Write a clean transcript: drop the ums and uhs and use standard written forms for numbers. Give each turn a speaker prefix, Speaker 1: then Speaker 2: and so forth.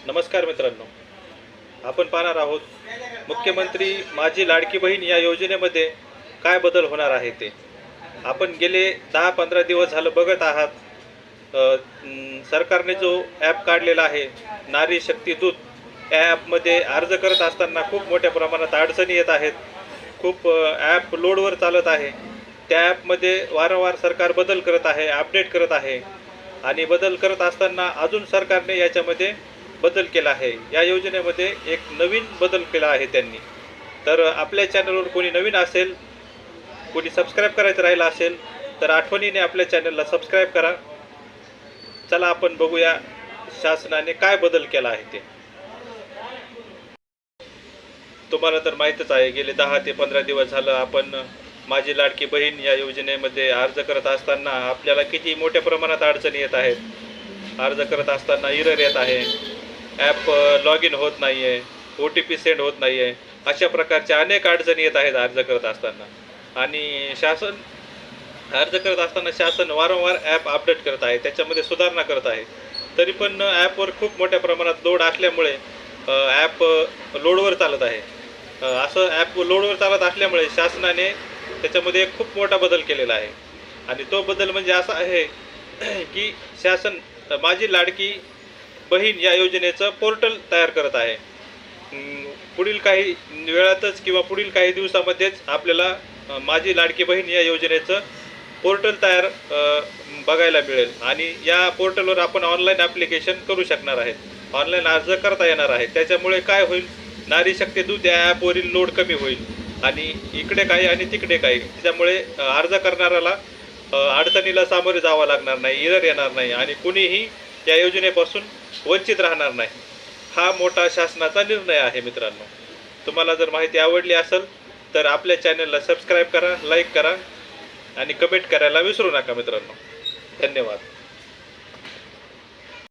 Speaker 1: नमस्कार मित्रांनो, आपण पाहणार आहोत मुख्यमंत्री माझी लाडकी बहीण या योजनेमध्ये काय बदल होणार आहे ते. आपण गेले 10-15 दिवस झालं बघत आहात. सरकारने जो ॲप काढलेला आहे नारी शक्ती दूत, या ॲपमध्ये अर्ज करत असताना खूप मोठ्या प्रमाणात अडचणी येत आहेत. खूप ॲप लोडवर चालत आहे. त्या ॲपमध्ये वारंवार सरकार बदल करत आहे, अपडेट करत आहे आणि बदल करत असताना अजून सरकारने याच्यामध्ये बदल केला आहे. या योजनेमध्ये एक नवीन बदल केला आहे त्यांनी. तर आपल्या चॅनलवर कोणी नवीन असेल, कोणी सबस्क्राईब करायचं राहिलं असेल तर आठवणीने आपल्या चॅनलला सबस्क्राईब करा. चला आपण बघूया शासनाने काय बदल केला आहे ते. तुम्हाला तर माहीतच आहे, गेले 10 ते 15 दिवस झालं आपण माझी लाडकी बहीण या योजनेमध्ये अर्ज करत असताना आपल्याला किती मोठ्या प्रमाणात अडचणी येत आहेत. अर्ज करत असताना एरर येत आहे, ॲप लॉग इन होत नाही आहे, OTP सेंड होत नाही आहे, अशा प्रकारच्या अनेक अडचणी येत आहेत अर्ज करत असताना. आणि अर्ज करत असताना शासन वारंवार ॲप अपडेट करत आहे, त्याच्यामध्ये सुधारणा करत आहे. तरी पण ॲपवर खूप मोठ्या प्रमाणात लोड असल्यामुळे ॲप लोडवर चालत आहे. असं ॲप लोडवर चालत असल्यामुळे शासनाने त्याच्यामध्ये एक खूप मोठा बदल केलेला आहे. आणि तो बदल म्हणजे असा आहे की शासन माझी लाडकी बहीण या योजनेचं पोर्टल तयार करत आहे. पुढील काही वेळातच किंवा पुढील काही दिवसामध्येच आपल्याला माझी लाडकी बहीण या योजनेचं पोर्टल तयार बघायला मिळेल. आणि या पोर्टलवर आपण ऑनलाईन ॲप्लिकेशन करू शकणार आहे, ऑनलाईन अर्ज करता येणार आहे. त्याच्यामुळे काय होईल, नारी शक्ती दूत या ॲपवरील लोड कमी होईल आणि इकडे काही आणि तिकडे काही, त्याच्यामुळे अर्ज करणाऱ्याला अडचणीला सामोरे जावं लागणार नाही, एरर येणार नाही आणि कुणीही या योजनेपासून वंचित राहणार नाही. हा मोठा शासनाचा निर्णय आहे मित्रांनो. तुम्हाला जर माहिती आवडली असेल तर आपल्या चॅनलला सबस्क्राईब करा, लाईक करा आणि कमेंट करायला विसरू नका मित्रांनो. धन्यवाद.